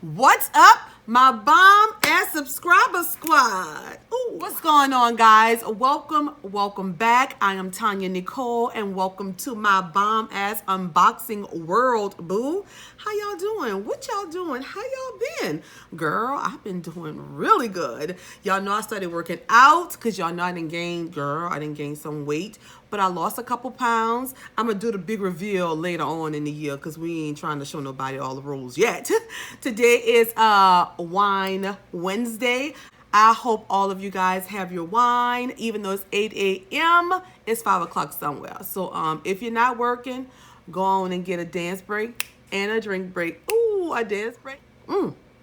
What's up, my bomb and subscriber squad? Ooh, what's going on, guys? Welcome back. I am TonyaNicole, and welcome to my bomb ass unboxing world, boo. How y'all doing? What y'all doing? How y'all been? Girl, I've been doing really good. Y'all know I started working out because y'all know I didn't gain some weight, but I lost a couple pounds. I'm gonna do the big reveal later on in the year because we ain't trying to show nobody all the rules yet. Today is Wine Wednesday. I hope all of you guys have your wine, even though it's 8 a.m. It's 5 o'clock somewhere. So if you're not working, go on and get a dance break and a drink break. Ooh, a dance break.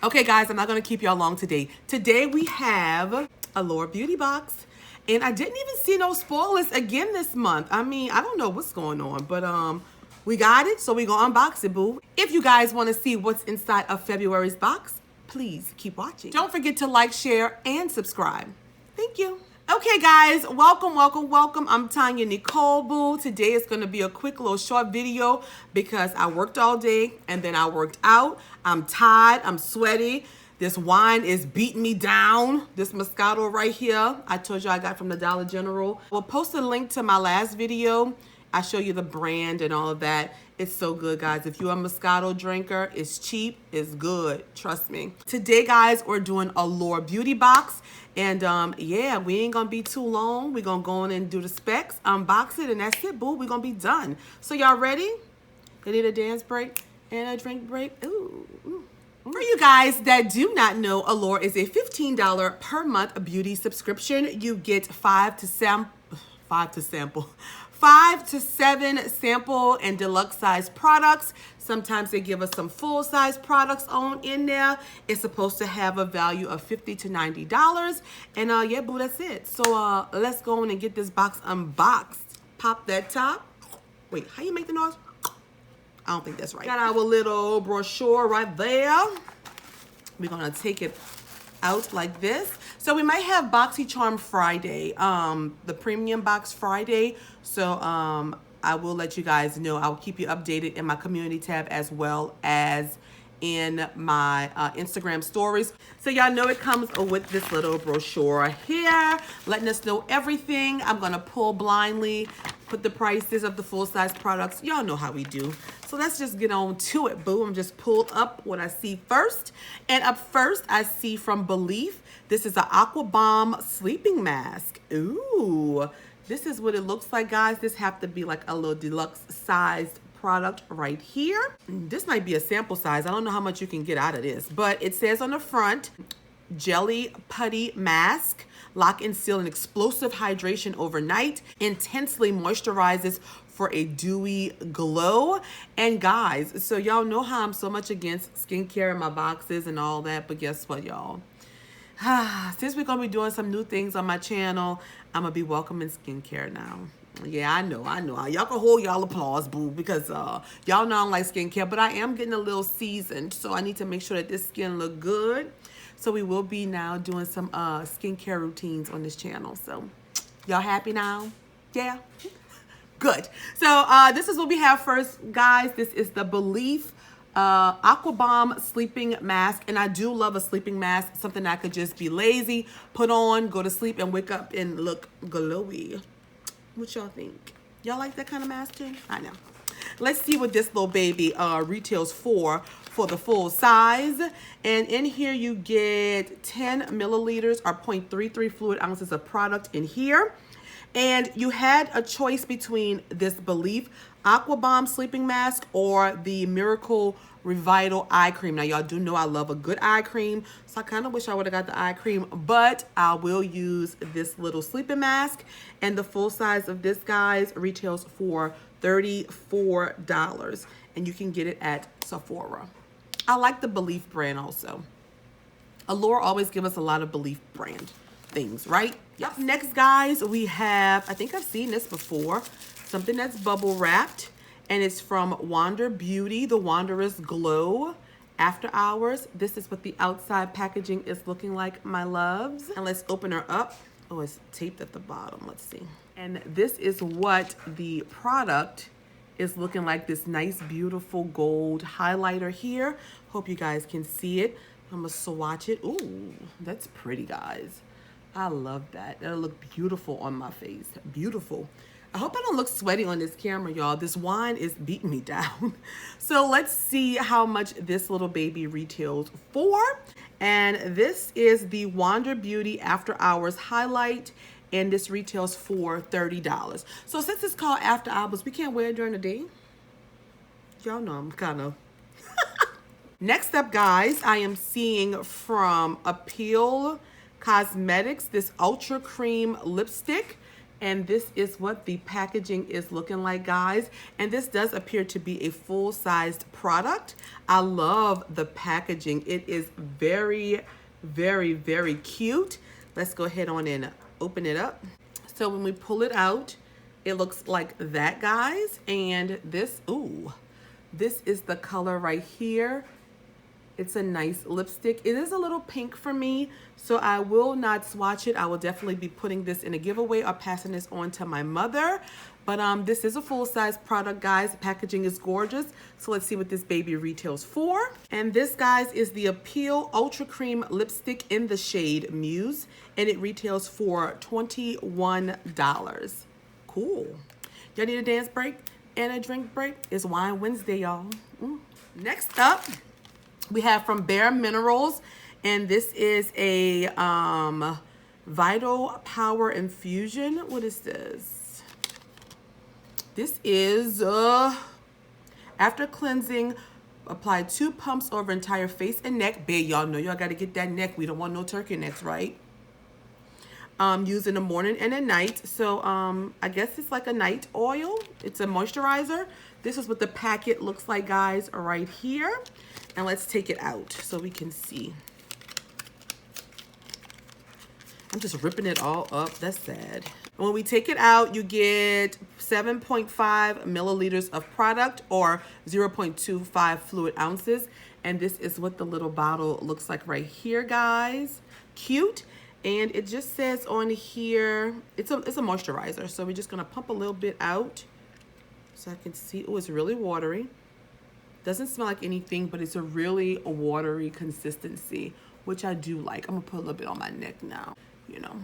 Okay, guys, I'm not gonna keep y'all long today. Today we have Allure Beauty Box. And I didn't even see no spoilers again this month. I mean, I don't know what's going on, but we got it, so we gonna unbox it, boo. If you guys wanna see what's inside of February's box, please keep watching. Don't forget to like, share, and subscribe. Thank you. Okay, guys, welcome. I'm TonyaNicole, boo. Today is gonna be a quick little short video because I worked all day and then I worked out. I'm tired, I'm sweaty. This wine is beating me down. This Moscato right here, I told you I got from the Dollar General. We'll post a link to my last video. I show you the brand and all of that. It's so good, guys. If you're a Moscato drinker, it's cheap, it's good, trust me. Today, guys, we're doing Allure Beauty Box. And yeah, we ain't gonna be too long. We're gonna go in and do the specs, unbox it, and that's it, boo. We're gonna be done. So y'all ready? You need a dance break and a drink break? Ooh. For you guys that do not know, Allure is a $15 per month beauty subscription. You get 5 to 7 sample and deluxe size products. Sometimes they give us some full size products on in there. It's supposed to have a value of $50 to $90. And yeah, boo, that's it. So let's go in and get this box unboxed. Pop that top. Wait, how you make the noise? I don't think that's right. Got our little brochure right there. We're gonna take it out like this. So we might have BoxyCharm Friday, the premium box Friday. So I will let you guys know. I'll keep you updated in my community tab as well as in my Instagram stories. So y'all know it comes with this little brochure here, letting us know everything. I'm gonna pull blindly, put the prices of the full-size products. Y'all know how we do. So let's just get on to it, boo. I'm just pulled up what I see first. And up first, I see from Belief, this is an Aqua Bomb sleeping mask. Ooh, this is what it looks like, guys. This have to be like a little deluxe sized product right here. This might be a sample size. I don't know how much you can get out of this, but it says on the front, Jelly Putty Mask. Lock and seal an explosive hydration overnight. Intensely moisturizes for a dewy glow. And guys, so y'all know how I'm so much against skincare in my boxes and all that, but guess what, y'all? Since we're gonna be doing some new things on my channel, I'm gonna be welcoming skincare now. Yeah, I know. Y'all can hold y'all applause, boo, because y'all know I don't like skincare, but I am getting a little seasoned, so I need to make sure that this skin look good. So we will be now doing some skincare routines on this channel. So y'all happy now? Yeah? Good. So this is what we have first, guys. This is the Belief Aqua Bomb sleeping mask. And I do love a sleeping mask, something that I could just be lazy, put on, go to sleep, and wake up and look glowy. What y'all think? Y'all like that kind of mask too? I know. Let's see what this little baby retails for the full size. And in here you get 10 milliliters or 0.33 fluid ounces of product in here. And you had a choice between this Belief Aqua Bomb sleeping mask or the Miracle Revital eye cream. Now y'all do know I love a good eye cream, so I kind of wish I would have got the eye cream, but I will use this little sleeping mask. And the full size of this, guys, retails for $34, and you can get it at Sephora. I like the Belief brand also. Allure always give us a lot of Belief brand things, right? Yep. Next, guys, we have, I think I've seen this before, something that's bubble wrapped, and it's from Wander Beauty, the Wanderous Glow After Hours. This is what the outside packaging is looking like, my loves. And let's open her up. Oh, it's taped at the bottom. Let's see. And this is what the product is looking like this nice, beautiful gold highlighter here. Hope you guys can see it. I'm gonna swatch it. Ooh, that's pretty, guys. I love that. That'll look beautiful on my face. Beautiful. I hope I don't look sweaty on this camera, y'all. This wine is beating me down. So let's see how much this little baby retails for. And this is the Wander Beauty After Hours Highlight. And this retails for $30. So since it's called After Hours, we can't wear it during the day. Y'all know I'm kind of... Next up, guys, I am seeing from Allure Cosmetics this Ultra Cream Lipstick. And this is what the packaging is looking like, guys. And this does appear to be a full-sized product. I love the packaging. It is very, very, very cute. Let's go ahead on and open it up. So when we pull it out, it looks like that, guys. And this, ooh, this is the color right here. It's a nice lipstick. It is a little pink for me, so I will not swatch it. I will definitely be putting this in a giveaway or passing this on to my mother. But this is a full-size product, guys. The packaging is gorgeous. So let's see what this baby retails for. And this, guys, is the Appeal Ultra Cream Lipstick in the shade Muse. And it retails for $21. Cool. Y'all need a dance break and a drink break? It's Wine Wednesday, y'all. Next up, we have from Bare Minerals, and this is a Vital Power Infusion. What is this? This is, after cleansing, apply 2 pumps over entire face and neck. Babe, y'all know y'all got to get that neck. We don't want no turkey necks, right? Use in the morning and at night. So I guess it's like a night oil. It's a moisturizer. This is what the packet looks like, guys, right here. And let's take it out so we can see. I'm just ripping it all up. That's sad. When we take it out, you get 7.5 milliliters of product or 0.25 fluid ounces. And this is what the little bottle looks like right here, guys. Cute. And it just says on here, it's a moisturizer. So we're just gonna pump a little bit out so I can see. Oh, it's really watery. Doesn't smell like anything, but it's a really watery consistency, which I do like. I'm gonna put a little bit on my neck now, you know.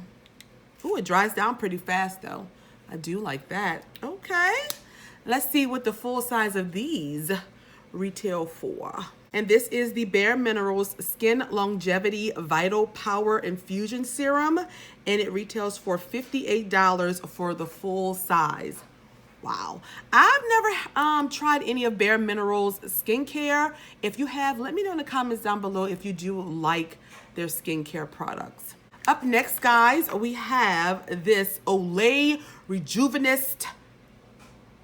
Oh, it dries down pretty fast though. I do like that. Okay, let's see what the full size of these retail for. And this is the Bare Minerals Skin Longevity Vital Power Infusion Serum, and it retails for $58 for the full size. Wow. I've never tried any of Bare Minerals skincare. If you have, let me know in the comments down below if you do like their skincare products. Up next, guys, we have this Olay Rejuvenist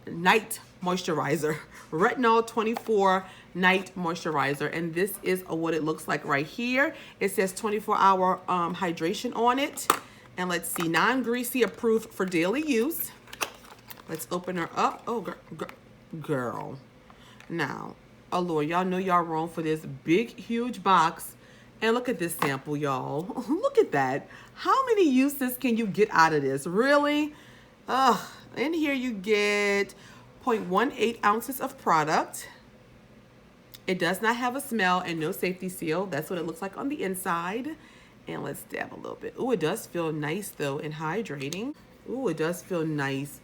Night Moisturizer. Retinol 24 Night Moisturizer. And this is what it looks like right here. It says 24-hour hydration on it. And let's see, non-greasy, approved for daily use. Let's open her up. Oh, girl. Now, Allure, y'all know y'all wrong for this big, huge box. And look at this sample, y'all. Look at that. How many uses can you get out of this? Really? In here you get 0.18 ounces of product. It does not have a smell and no safety seal. That's what it looks like on the inside. And let's dab a little bit. Oh, it does feel nice though and hydrating. Oh, it does feel nice.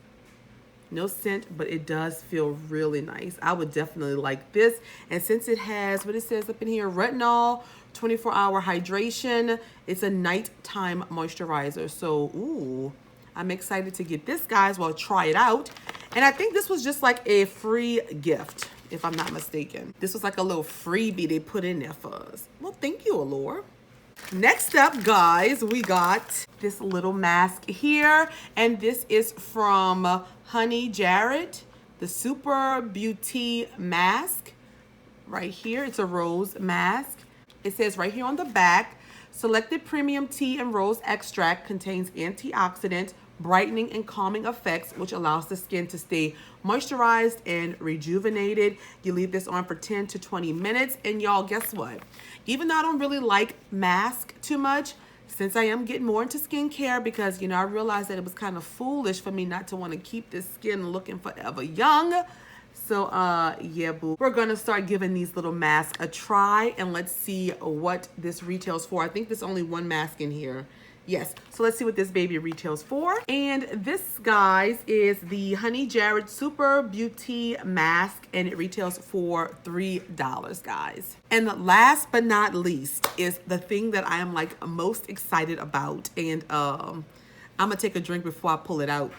No scent, but it does feel really nice. I would definitely like this. And since it has what it says up in here, retinol, 24-hour hydration, it's a nighttime moisturizer. So, ooh, I'm excited to get this, guys. Well, try it out. And I think this was just like a free gift, if I'm not mistaken. This was like a little freebie they put in there for us. Well, thank you, Allure. Next up, guys, we got this little mask here, and this is from Honey Jerrod, the Super Beauty Mask right here. It's a rose mask. It says right here on the back, selected premium tea and rose extract contains antioxidant, brightening and calming effects, which allows the skin to stay moisturized and rejuvenated. You leave this on for 10 to 20 minutes. And y'all, guess what? Even though I don't really like mask too much, since I am getting more into skincare, because, you know, I realized that it was kind of foolish for me not to want to keep this skin looking forever young. So yeah, boo, we're gonna start giving these little masks a try, and let's see what this retails for. I think there's only one mask in here. Yes, so let's see what this baby retails for. And this, guys, is the Honey Jerrod Super Beauty Mask, and it retails for $3, guys. And last but not least is the thing that I am like most excited about, and I'm gonna take a drink before I pull it out.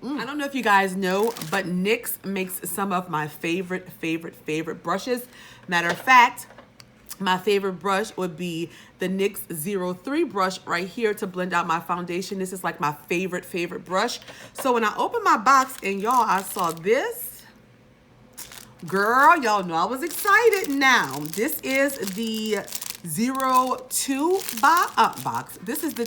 I don't know if you guys know, but NYX makes some of my favorite brushes. Matter of fact, my favorite brush would be the NYX 03 brush right here to blend out my foundation. This is like my favorite brush. So when I opened my box and y'all, I saw this. Girl, y'all know I was excited. Now, this is the 02 box. This is the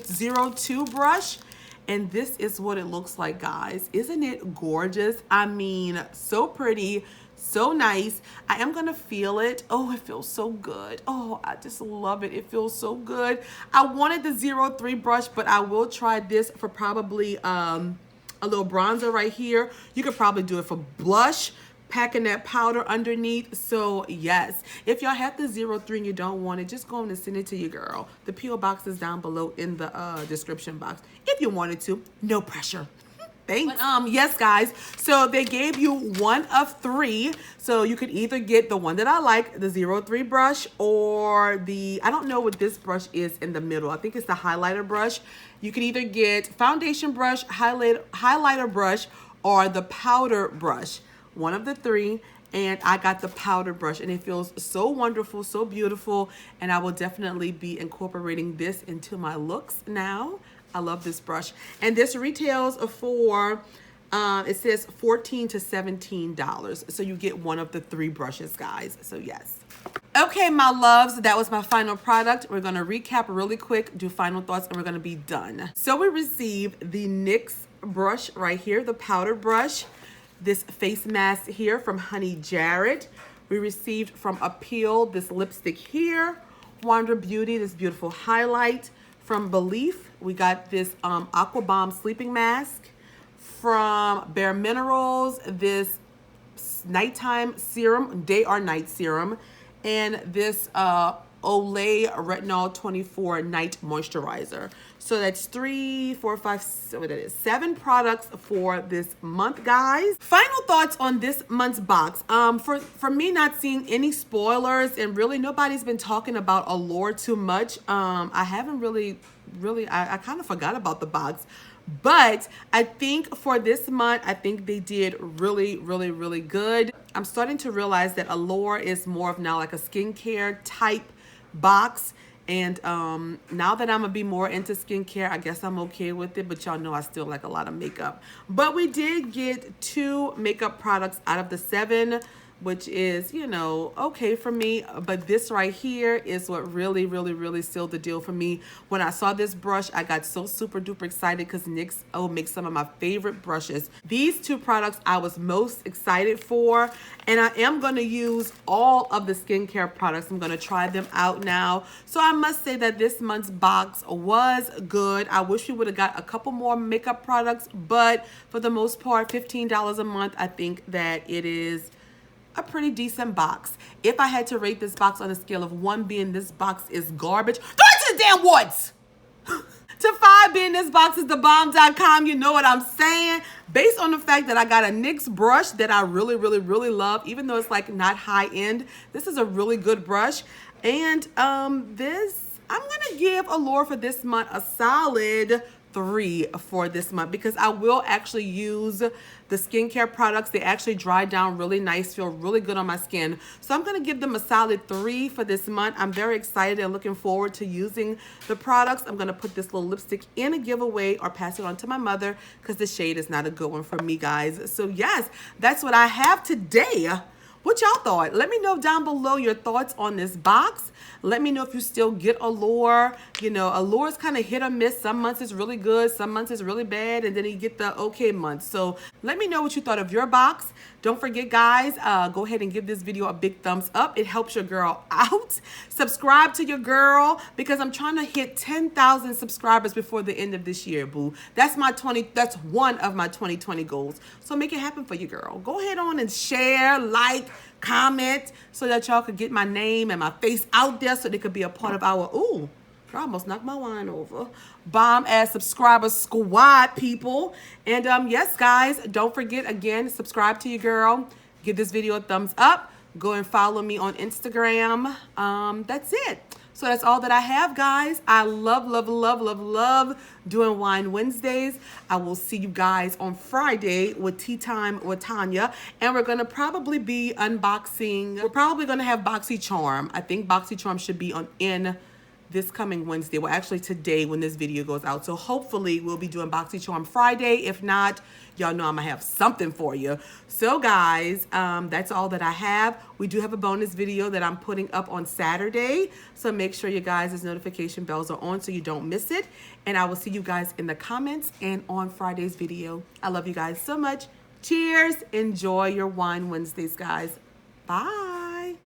02 brush. And this is what it looks like, guys. Isn't it gorgeous? I mean, so pretty. So nice. I am gonna feel it. Oh, it feels so good. Oh, I just love it. It feels so good. I wanted the 03 brush, but I will try this for probably a little bronzer right here. You could probably do it for blush, packing that powder underneath. So yes, if y'all have the 03 and you don't want it, just go on and send it to your girl. The P.O. box is down below in the description box if you wanted to. No pressure. Thanks. But, yes, guys, so they gave you one of three. So you could either get the one that I like, the 03 brush, or the, I don't know what this brush is in the middle. I think it's the highlighter brush. You could either get foundation brush, highlighter brush, or the powder brush. One of the three. And I got the powder brush, and it feels so wonderful, so beautiful. And I will definitely be incorporating this into my looks now. I love this brush. And this retails for, it says $14 to $17. So you get one of the three brushes, guys. So yes. Okay, my loves, that was my final product. We're gonna recap really quick, do final thoughts, and we're gonna be done. So we received the NYX brush right here, the powder brush. This face mask here from Honey Jerrod. We received from Appeal this lipstick here. Wander Beauty, this beautiful highlight. From Belief, we got this Aqua Bomb sleeping mask. From Bare Minerals, this nighttime serum, day or night serum. And this Olay Retinol 24 Night Moisturizer. So that's 3, 4, 5, so that is 7 products for this month, guys. Final thoughts on this month's box. For me not seeing any spoilers, and really nobody's been talking about Allure too much. I haven't really, I kind of forgot about the box. But I think for this month, I think they did really good. I'm starting to realize that Allure is more of now like a skincare type box, and now that I'm gonna be more into skincare, I guess I'm okay with it, but y'all know I still like a lot of makeup. But we did get 2 makeup products out of the 7, which is, you know, okay for me. But this right here is what really sealed the deal for me. When I saw this brush, I got so super duper excited because NYX makes some of my favorite brushes. These 2 products I was most excited for, and I am going to use all of the skincare products. I'm going to try them out now. So I must say that this month's box was good. I wish we would have got a couple more makeup products, but for the most part, $15 a month, I think that it is a pretty decent box. If I had to rate this box on a scale of 1 being this box is garbage, throw it to the damn woods! To 5 being this box is the bomb.com, you know what I'm saying? Based on the fact that I got a NYX brush that I really love, even though it's like not high end, this is a really good brush. And this, I'm gonna give Allure for this month a solid 3 for this month, because I will actually use the skincare products. They actually dry down really nice, feel really good on my skin. So I'm gonna give them a solid 3 for this month. I'm very excited and looking forward to using the products. I'm gonna put this little lipstick in a giveaway or pass it on to my mother because the shade is not a good one for me, guys. So yes, that's what I have today What y'all thought? Let me know down below your thoughts on this box. Let me know if you still get Allure. You know, Allure is kind of hit or miss. Some months it's really good, some months it's really bad, and then you get the okay months. So let me know what you thought of your box. Don't forget, guys, go ahead and give this video a big thumbs up. It helps your girl out. Subscribe to your girl because I'm trying to hit 10,000 subscribers before the end of this year, boo. That's one of my 2020 goals. So make it happen for your girl. Go ahead on and share, like, comment so that y'all could get my name and my face out there so they could be a part of our, ooh, I almost knocked my wine over, bomb ass subscriber squad, people. And yes, guys, don't forget, again, subscribe to your girl. Give this video a thumbs up. Go and follow me on Instagram. That's it. So that's all that I have, guys. I love, love, love, love, love doing Wine Wednesdays. I will see you guys on Friday with Tea Time with Tonya. And we're going to probably be unboxing. We're probably going to have BoxyCharm. I think BoxyCharm should be in this coming Wednesday. Well, actually today when this video goes out. So hopefully we'll be doing BoxyCharm Friday. If not, y'all know I'm gonna have something for you. So guys, that's all that I have. We do have a bonus video that I'm putting up on Saturday. So make sure you guys' notification bells are on so you don't miss it. And I will see you guys in the comments and on Friday's video. I love you guys so much. Cheers. Enjoy your Wine Wednesdays, guys. Bye.